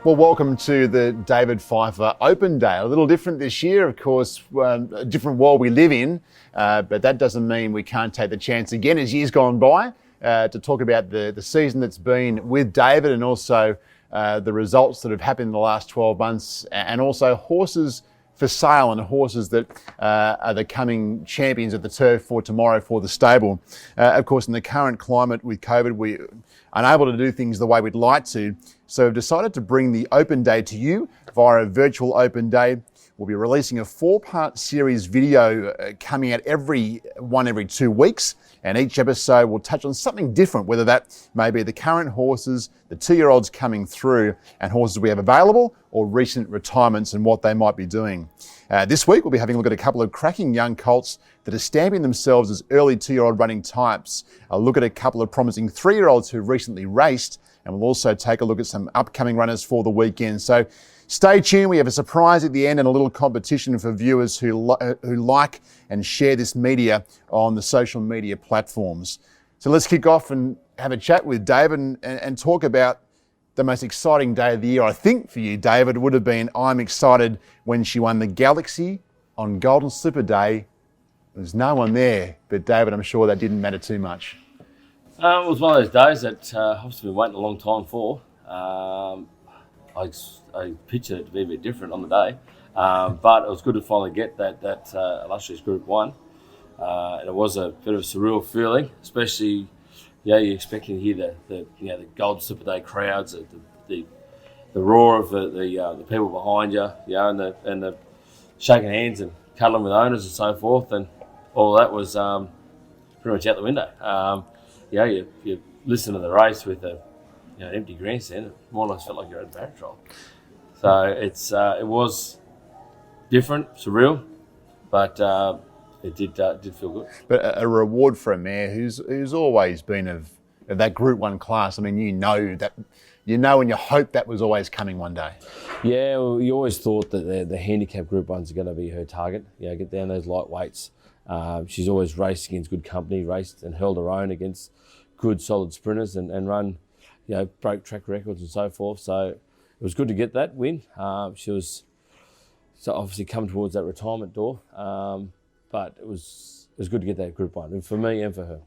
Well, welcome to the David Pfieffer Open Day. A little different this year, of course, a different world we live in, but that doesn't mean we can't take the chance again as years gone by to talk about the season that's been with David and also the results that have happened in the last 12 months and also horses for sale and horses that are the coming champions of the turf for tomorrow for the stable. Of course, in the current climate with COVID, we're unable to do things the way we'd like to. So we've decided to bring the Open Day to you via a virtual Open Day. We'll be releasing a 4-part series video coming out every 2 weeks. And each episode will touch on something different, whether that may be the current horses, the 2-year-olds coming through and horses we have available or recent retirements and what they might be doing. This week, we'll be having a look at a couple of cracking young colts that are stamping themselves as early 2-year-old running types. A look at a couple of promising 3-year-olds who've recently raced, and we'll also take a look at some upcoming runners for the weekend. So stay tuned. We have a surprise at the end and a little competition for viewers who like and share this media on the social media platforms. So let's kick off and have a chat with David and talk about the most exciting day of the year. I think for you, David, would have been I'm excited when she won the Galaxy on Golden Slipper Day. There's no one there, but David, I'm sure that didn't matter too much. It was one of those days that I've obviously been waiting a long time for. I pictured it to be a bit different on the day, but it was good to finally get that illustrious Group 1. And it was a bit of a surreal feeling, especially you're expecting to hear the Golden Slipper Day crowds, the roar of the people behind you, and the shaking hands and cuddling with owners and so forth, and all that was pretty much out the window. You listen to the race with an empty grandstand. It more or less felt like you're at a barrack trial. So it was different, surreal, but it did feel good. But a reward for a mare who's always been of that Group 1 class. I mean, you know and you hope that was always coming one day. Yeah, well, you always thought that the handicap Group 1s are going to be her target. Get down those lightweights. She's always raced against good company, raced and held her own against good, solid sprinters and run, broke track records and so forth. So it was good to get that win. She was obviously come towards that retirement door, but it was good to get that Group 1, and for me and for her.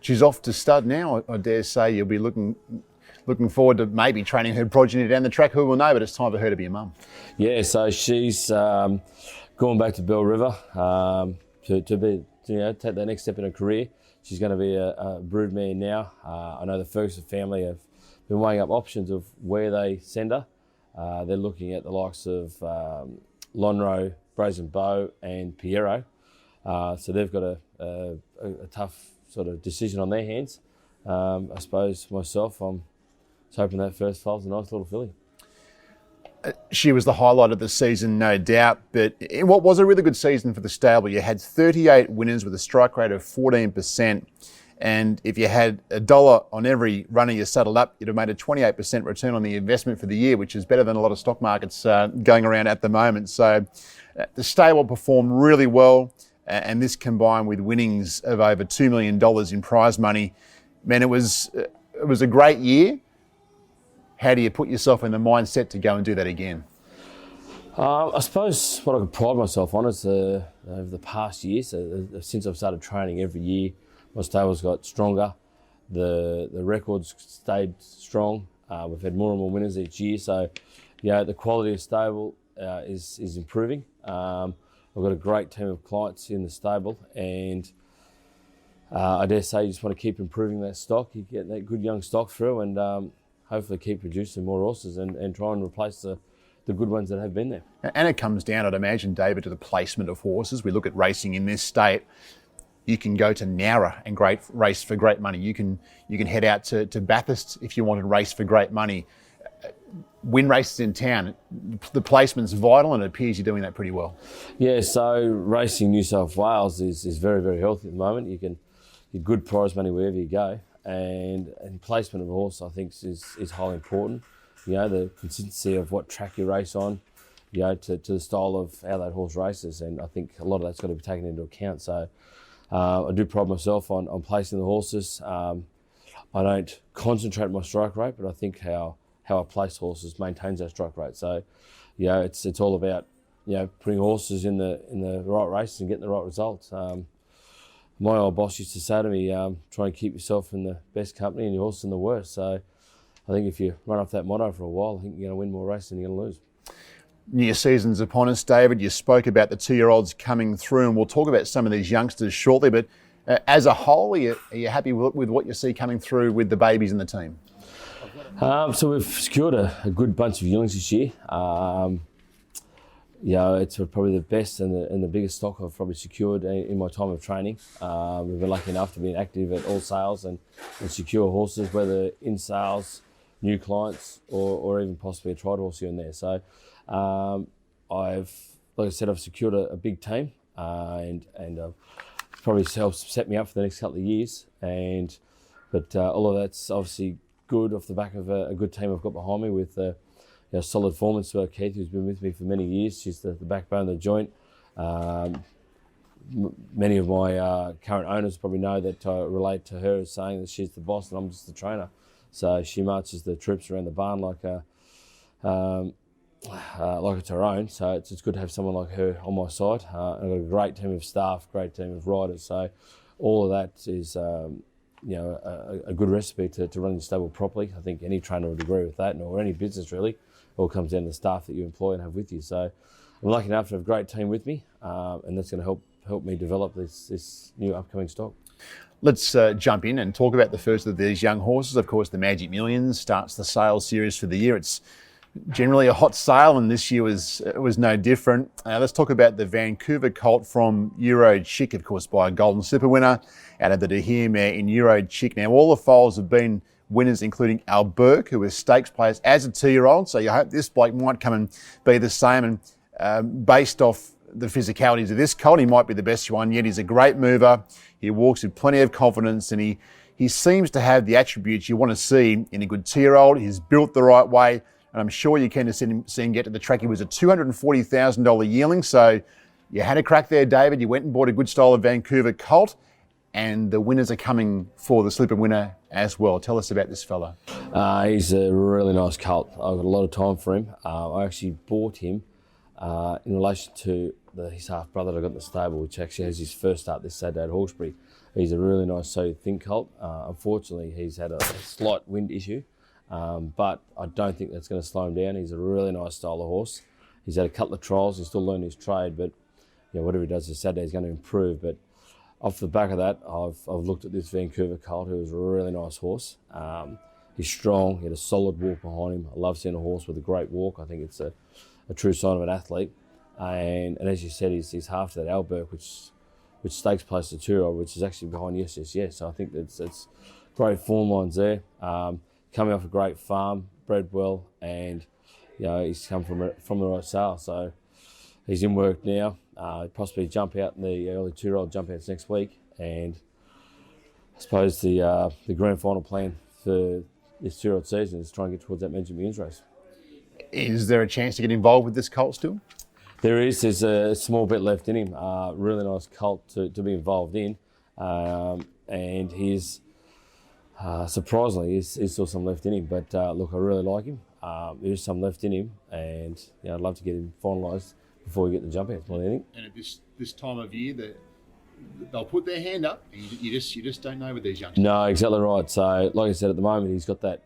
She's off to stud now. I dare say you'll be looking forward to maybe training her progeny down the track. Who will know? But it's time for her to be a mum. Yeah, so she's gone back to Bell River to be take that next step in her career. She's going to be a broodmare now. I know the Ferguson family have been weighing up options of where they send her. They're looking at the likes of Lonhro, Brazen Bow and Piero. So they've got a tough sort of decision on their hands. I suppose myself, I'm hoping that first foal's a nice little filly. She was the highlight of the season, no doubt, but in what was a really good season for the stable, you had 38 winners with a strike rate of 14%, and if you had $1 on every runner you saddled up, you'd have made a 28% return on the investment for the year, which is better than a lot of stock markets going around at the moment. So the stable performed really well, and this combined with winnings of over $2 million in prize money, man, it was a great year. How do you put yourself in the mindset to go and do that again? I suppose what I could pride myself on is over the past years, since I've started training every year, my stable's got stronger. The records stayed strong. We've had more and more winners each year, so the quality of stable is improving. I've got a great team of clients in the stable, and I dare say you just want to keep improving that stock. You get that good young stock through, and hopefully keep producing more horses and try and replace the good ones that have been there. And it comes down, I'd imagine, David, to the placement of horses. We look at racing in this state. You can go to Nowra and race for great money. You can head out to Bathurst if you want to race for great money. Win races in town. The placement's vital, and it appears you're doing that pretty well. Yeah, so racing New South Wales is very, very healthy at the moment. You get good prize money wherever you go. And placement of a horse, I think, is highly important. The consistency of what track you race on, to the style of how that horse races, and I think a lot of that's got to be taken into account. So I do pride myself on placing the horses. I don't concentrate my strike rate, but I think how how I place horses maintains that strike rate. So, it's all about putting horses in the right races and getting the right results. My old boss used to say to me, try and keep yourself in the best company and your horse in the worst. So I think if you run off that motto for a while, I think you're going to win more races than you're going to lose. New season's upon us, David. You spoke about the 2-year-olds coming through, and we'll talk about some of these youngsters shortly. But as a whole, are you happy with what you see coming through with the babies in the team? So we've secured a good bunch of yearlings this year. It's probably the best and the biggest stock I've probably secured in my time of training. We've been lucky enough to be active at all sales and secure horses, whether in sales, new clients, or even possibly a tried horse here and there. So I've secured a big team and probably helped set me up for the next couple of years. But all of that's obviously good off the back of a good team I've got behind me with solid foreman, Keith, who's been with me for many years. She's the backbone of the joint. Many of my current owners probably know that I relate to her as saying that she's the boss and I'm just the trainer. So she marches the troops around the barn like it's her own. So it's good to have someone like her on my side. I've got a great team of staff, great team of riders. So all of that is a good recipe to run your stable properly. I think any trainer would agree with that, or any business really. It all comes down to the staff that you employ and have with you. So I'm lucky enough to have a great team with me, and that's going to help me develop this new upcoming stock. Let's jump in and talk about the first of these young horses. Of course, the Magic Millions starts the sales series for the year. It's generally a hot sale, and this year was no different. Let's talk about the Vancouver colt from Euro Chick, of course, by a Golden Slipper winner out of the De Heer mare in Euro Chick. Now, all the foals have been winners, including Al Burke, who was stakes players as a 2-year-old. So you hope this bloke might come and be the same. And based off the physicalities of this colt, he might be the best one yet. He's a great mover. He walks with plenty of confidence, and he seems to have the attributes you want to see in a good 2-year-old. He's built the right way, and I'm sure you can see him get to the track. He was a $240,000 yearling, so you had a crack there, David. You went and bought a good style of Vancouver colt, and the winners are coming for the Slipper winner as well. Tell us about this fella. He's a really nice colt. I've got a lot of time for him. I actually bought him in relation to his half brother that I got in the stable, which actually has his first start this Saturday at Hawkesbury. He's a really nice, so thin colt. Unfortunately, he's had a slight wind issue, but I don't think that's going to slow him down. He's a really nice style of horse. He's had a couple of trials. He's still learning his trade, but whatever he does this Saturday, he's going to improve. But off the back of that, I've looked at this Vancouver colt, who is a really nice horse. He's strong. He had a solid walk behind him. I love seeing a horse with a great walk. I think it's a true sign of an athlete. And as you said, he's half to that Al Burke, which stakes place the 2-year-old, which is actually behind Yes. So I think it's great form lines there. Coming off a great farm, bred well, and he's come from the right sale. So he's in work now. Possibly jump out in the early 2-year-old jump outs next week, and I suppose the grand final plan for this 2-year-old season is to try and get towards that Magic Millions race. Is there a chance to get involved with this colt still? There's a small bit left in him. Really nice colt to be involved in, and he's surprisingly he's still some left in him. But look, I really like him. There is some left in him, and I'd love to get him finalised before we get the jump outs more than anything. And at this time of year, they'll put their hand up. And you just don't know with these youngsters. No, exactly right. So, like I said, at the moment he's got that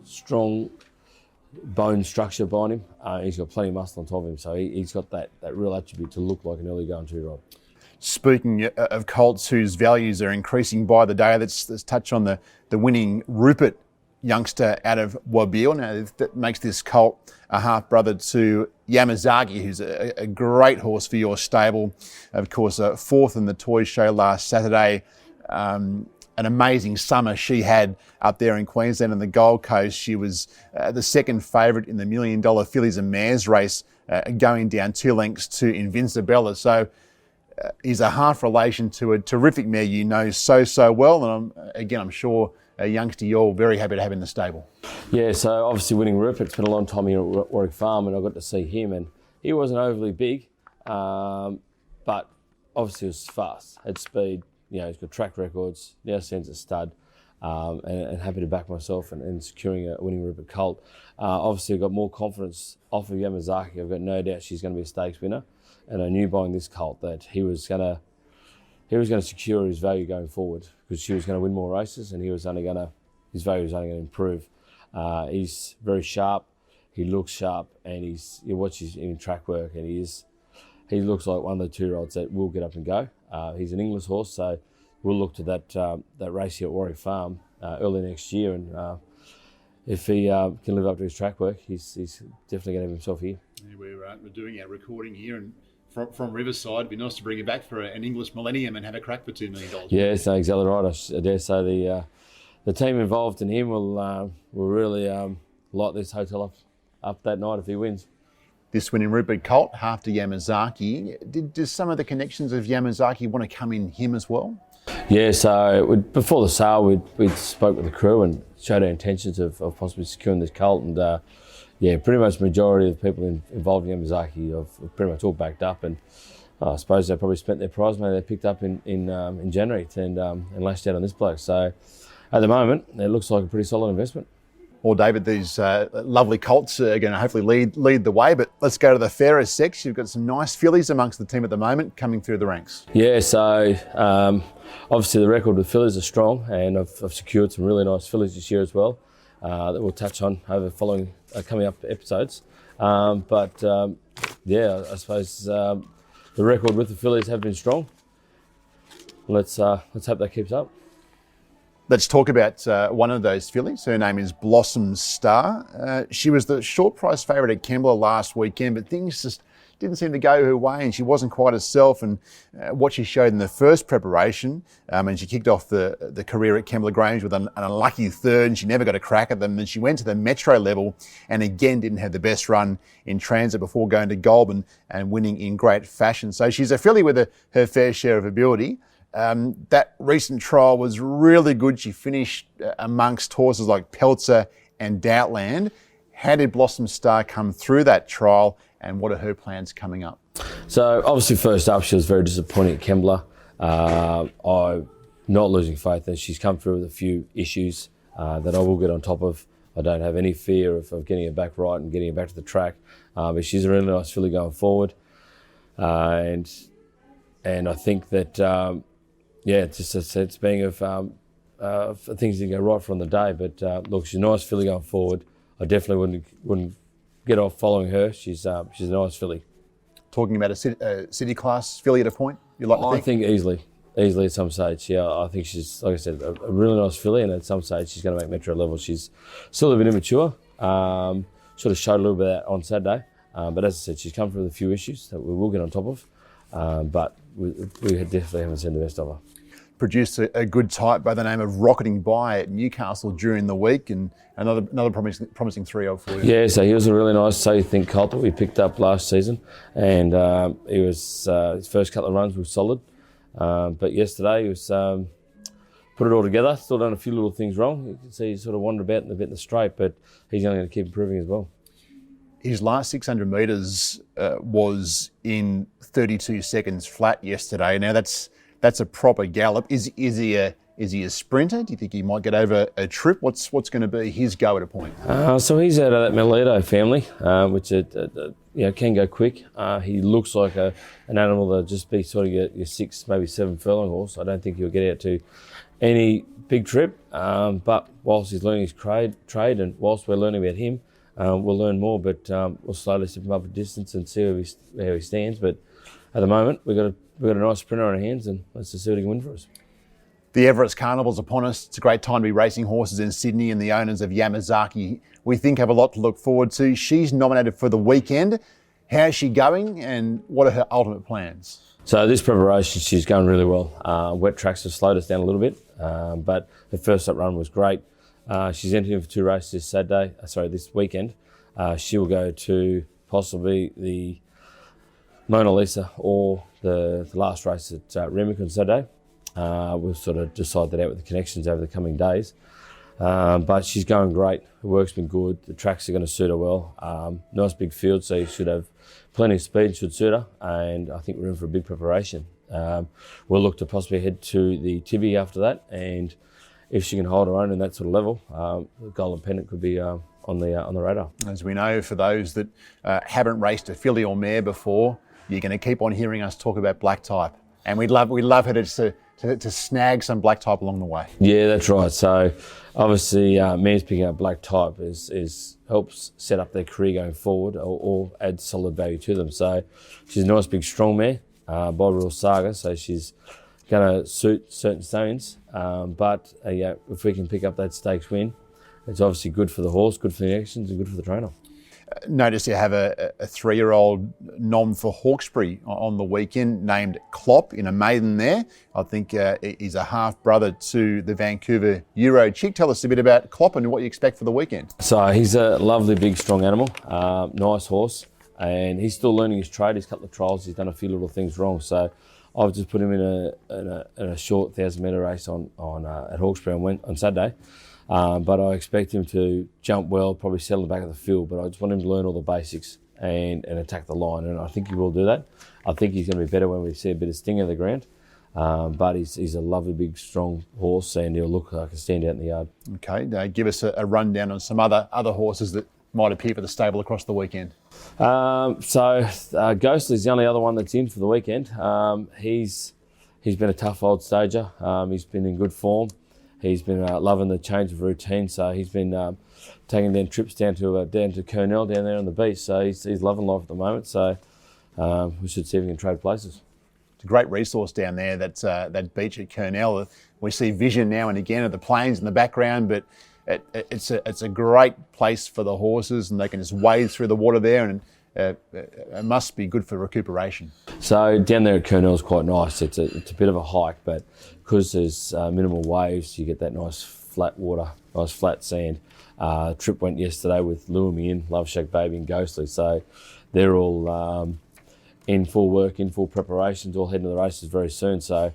strong bone structure behind him. He's got plenty of muscle on top of him, so he's got that real attribute to look like an early going 2-year-old. Speaking of colts whose values are increasing by the day, let's touch on the winning Rupert youngster out of Wabil. Now, that makes this colt a half-brother to Yamazaki, who's a great horse for your stable. Of course, fourth in the toy show last Saturday. An amazing summer she had up there in Queensland and the Gold Coast. She was the second favourite in the $1 Million Fillies and Mares race, going down 2 lengths to Invincibella. So he's a half relation to a terrific mare you know so well. And I'm sure a youngster you're very happy to have in the stable. Yeah, so obviously winning Rupert, it's been a long time here at Warwick Farm, and I got to see him, and he wasn't overly big, but obviously he was fast, had speed. He's got track records, now sends a stud. and happy to back myself and securing a winning Rupert colt. Obviously, I've got more confidence off of Yamazaki. I've got no doubt she's going to be a stakes winner, and I knew buying this colt that he was going to secure his value going forward, because she was going to win more races, and his value was only going to improve. He's very sharp. He looks sharp, and you watch his in track work, and he looks like one of the 2-year-olds that will get up and go. He's an English horse, so we'll look to that race here at Warwick Farm early next year, and if he can live up to his track work, he's definitely going to have himself here. Yeah, we're doing our recording here, and from Riverside, it'd be nice to bring you back for an English Millennium and have a crack for $2 million. Yeah, so exactly right. I dare say the team involved in him will really light this hotel up that night if he wins. This winning Rupert colt, half to Yamazaki. Does some of the connections of Yamazaki want to come in him as well? Yeah, so before the sale, we spoke with the crew and showed our intentions of possibly securing this colt, and pretty much the majority of the people involved in Yamazaki have pretty much all backed up, and I suppose they probably spent their prize money they picked up in January and lashed out on this bloke. So at the moment, it looks like a pretty solid investment. Well, David, these lovely colts are going to hopefully lead the way, but let's go to the fairer sex. You've got some nice fillies amongst the team at the moment coming through the ranks. Yeah, so obviously the record with fillies is strong, and I've secured some really nice fillies this year as well that we'll touch on over coming up episodes. I suppose the record with the fillies have been strong. Let's hope that keeps up. Let's talk about one of those fillies. Her name is Blossom Star. She was the short price favourite at Kembla last weekend, but things just didn't seem to go her way, and she wasn't quite herself. And what she showed in the first preparation, and she kicked off the career at Kembla Grange with an unlucky third, and she never got a crack at them. And she went to the Metro level and again didn't have the best run in transit before going to Goulburn and winning in great fashion. So she's a filly with her fair share of ability. That recent trial was really good. She finished amongst horses like Peltzer and Doubtland. How did Blossom Star come through that trial, and what are her plans coming up? So obviously first up, she was very disappointing at Kembla. I'm not losing faith that she's come through with a few issues that I will get on top of. I don't have any fear of getting her back right and getting her back to the track. But she's a really nice filly going forward. And I think that... it's being of things didn't go right from the day, but look, she's a nice filly going forward. I definitely wouldn't get off following her. She's a nice filly. Talking about a city class filly at a point, you like to think? I think easily at some stage. Yeah, I think she's, like I said, a really nice filly, and at some stage she's going to make Metro level. She's still a bit immature. Sort of showed a little bit of that on Saturday, but as I said, she's come through with a few issues that we will get on top of. But we definitely haven't seen the best of her. Produced a good type by the name of Rocketing By at Newcastle during the week, and another promising 3-0 for you. Yeah, so he was a really nice So You Think colt that we picked up last season, and he was his first couple of runs were solid, but yesterday he was put it all together. Still done a few little things wrong. You can see he sort of wandered about a bit in the straight, but he's only going to keep improving as well. His last 600 metres was in 32 seconds flat yesterday. Now that's a proper gallop. Is he a sprinter? Do you think he might get over a trip? What's going to be his go at a point? So he's out of that Melito family, which can go quick. He looks like an animal that'll just be sort of your 6, maybe 7 furlong horse. I don't think he'll get out to any big trip. But whilst he's learning his trade, and whilst we're learning about him, we'll learn more. But we'll slowly step him up a distance and see how he stands. But at the moment, we've got a nice sprinter on our hands, and let's just see what he can win for us. The Everest Carnival's upon us. It's a great time to be racing horses in Sydney, and the owners of Yamazaki, we think, have a lot to look forward to. She's nominated for the weekend. How's she going, and what are her ultimate plans? So this preparation, she's going really well. Wet tracks have slowed us down a little bit, but her first up run was great. She's entered in for 2 races this weekend. She will go to possibly the Mona Lisa or the last race at Remick on Saturday. We'll sort of decide that out with the connections over the coming days. But she's going great. Her work's been good. The tracks are going to suit her well. Nice big field, so you should have plenty of speed, should suit her. And I think we're in for a big preparation. We'll look to possibly head to the Tibby after that and if she can hold her own in that sort of level, the Golden Pendant could be on the radar. As we know, for those that haven't raced a filly or mare before, you're going to keep on hearing us talk about black type, and we'd love her to snag some black type along the way. Yeah, that's right. So obviously, mares picking up black type is helps set up their career going forward, or add solid value to them. So she's a nice big strong mare by Real Saga, so she's going to suit certain stones. But if we can pick up that stakes win, it's obviously good for the horse, good for the actions, and good for the trainer. Notice you have a 3-year-old nom for Hawkesbury on the weekend named Klopp in a maiden there. I think he's a half-brother to the Vancouver Euro chick. Tell us a bit about Klopp and what you expect for the weekend. So he's a lovely, big, strong animal, nice horse, and he's still learning his trade. He's a couple of trials, he's done a few little things wrong. So I've just put him in a short 1,000-metre race at Hawkesbury on Saturday. But I expect him to jump well, probably settle in the back of the field, but I just want him to learn all the basics and attack the line, and I think he will do that. I think he's going to be better when we see a bit of sting in the ground, but he's a lovely, big, strong horse, and he'll look like a standout in the yard. Okay, give us a rundown on some other horses that might appear for the stable across the weekend. Ghostly's the only other one that's in for the weekend. He's been a tough old stager. He's been in good form. He's been loving the change of routine, so he's been taking them trips down to Kurnell down there on the beach. So he's loving life at the moment. So we should see if we can trade places. It's a great resource down there. That beach at Kurnell. We see vision now and again of the plains in the background, but it's a great place for the horses, and they can just wade through the water there, and it must be good for recuperation. So down there at Kurnell is quite nice. It's a bit of a hike, but because there's minimal waves, you get that nice flat water, nice flat sand. Trip went yesterday with Lure Me In, Love Shack Baby and Ghostly. So they're all in full work, in full preparations, all heading to the races very soon. So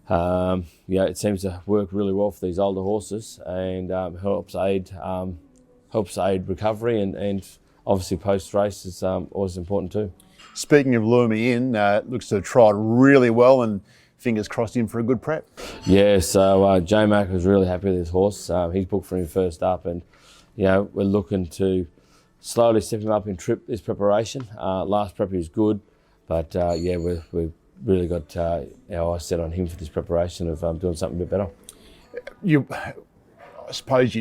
it seems to work really well for these older horses, and helps aid recovery, and obviously post-race is always important too. Speaking of Lure Me In, looks to have tried really well, and fingers crossed in for a good prep. Yeah, so J-Mac was really happy with his horse. He's booked for him first up, and we're looking to slowly step him up in this preparation. Last prep he was good, but we've really got our eyes set on him for this preparation of doing something a bit better. I suppose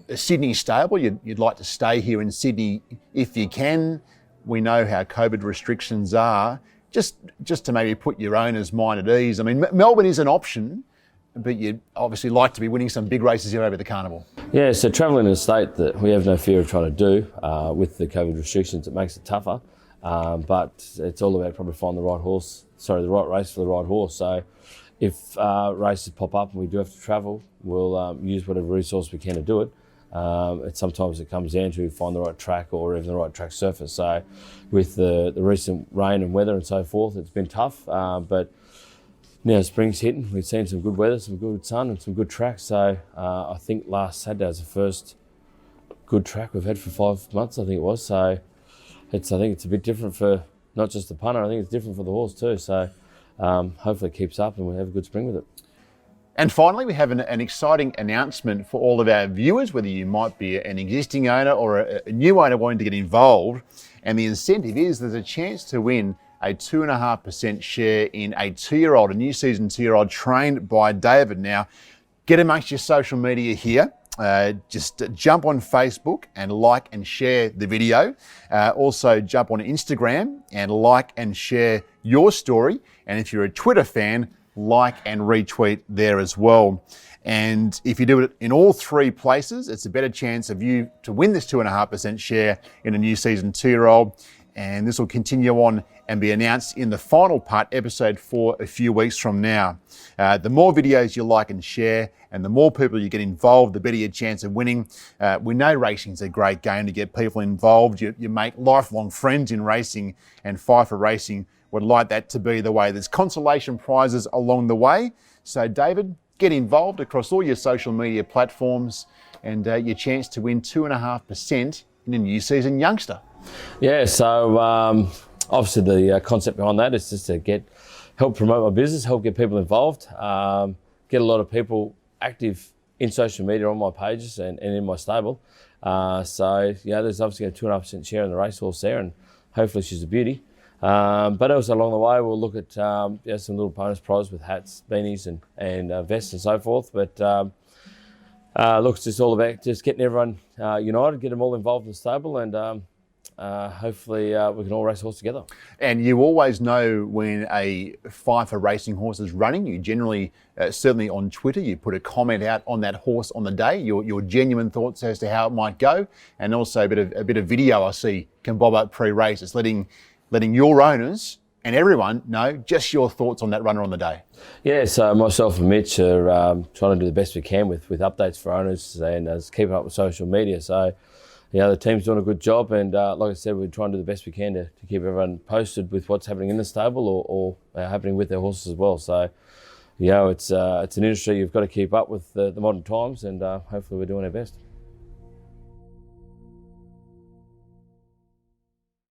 a Sydney stable, you'd like to stay here in Sydney if you can. We know how COVID restrictions are. Just to maybe put your owner's mind at ease. I mean, Melbourne is an option, but you'd obviously like to be winning some big races here over the carnival. Yeah, so travelling in a state that we have no fear of trying to do with the COVID restrictions, it makes it tougher. But it's all about probably finding the right race for the right horse. So if races pop up and we do have to travel, we'll use whatever resource we can to do it. Sometimes it comes down to find the right track or even the right track surface. So with the recent rain and weather and so forth, it's been tough. But now spring's hitting. We've seen some good weather, some good sun and some good tracks. So I think last Saturday was the first good track we've had for 5 months, I think it was. So I think it's a bit different for not just the punter, I think it's different for the horse too. So hopefully it keeps up and we'll have a good spring with it. And finally, we have an exciting announcement for all of our viewers, whether you might be an existing owner or a new owner wanting to get involved. And the incentive is there's a chance to win a 2.5% share in a 2-year-old, a new season 2-year-old trained by David. Now, get amongst your social media here. Just jump on Facebook and like and share the video. Also jump on Instagram and like and share your story. And if you're a Twitter fan, like and retweet there as well. And if you do it in all 3 places, it's a better chance of you to win this 2.5% share in a new season 2-year-old. And this will continue on and be announced in the final part, episode 4, a few weeks from now. The more videos you like and share and the more people you get involved, the better your chance of winning. We know racing's a great game to get people involved. You make lifelong friends in racing, and Pfieffer Racing would like that to be the way. There's consolation prizes along the way. So David, get involved across all your social media platforms and your chance to win 2.5% in a new season youngster. Yeah, so obviously the concept behind that is just to help promote my business, help get people involved, get a lot of people active in social media on my pages and in my stable. So there's obviously a 2.5% share in the racehorse there, and hopefully she's a beauty. But also along the way, we'll look at some little bonus prizes with hats, beanies, and vests and so forth. But look, it's just all about just getting everyone united, get them all involved in the stable, and hopefully we can all race a horse together. And you always know when a Pfieffer racing horse is running. You generally, certainly on Twitter, you put a comment out on that horse on the day, your genuine thoughts as to how it might go, and also a bit of video I see can bob up pre-race. It's letting your owners and everyone know just your thoughts on that runner on the day. Yeah, so myself and Mitch are trying to do the best we can with updates for owners and keeping up with social media. So, the team's doing a good job, and like I said, we're trying to do the best we can to keep everyone posted with what's happening in the stable or happening with their horses as well. So, it's an industry you've got to keep up with the modern times, and hopefully we're doing our best.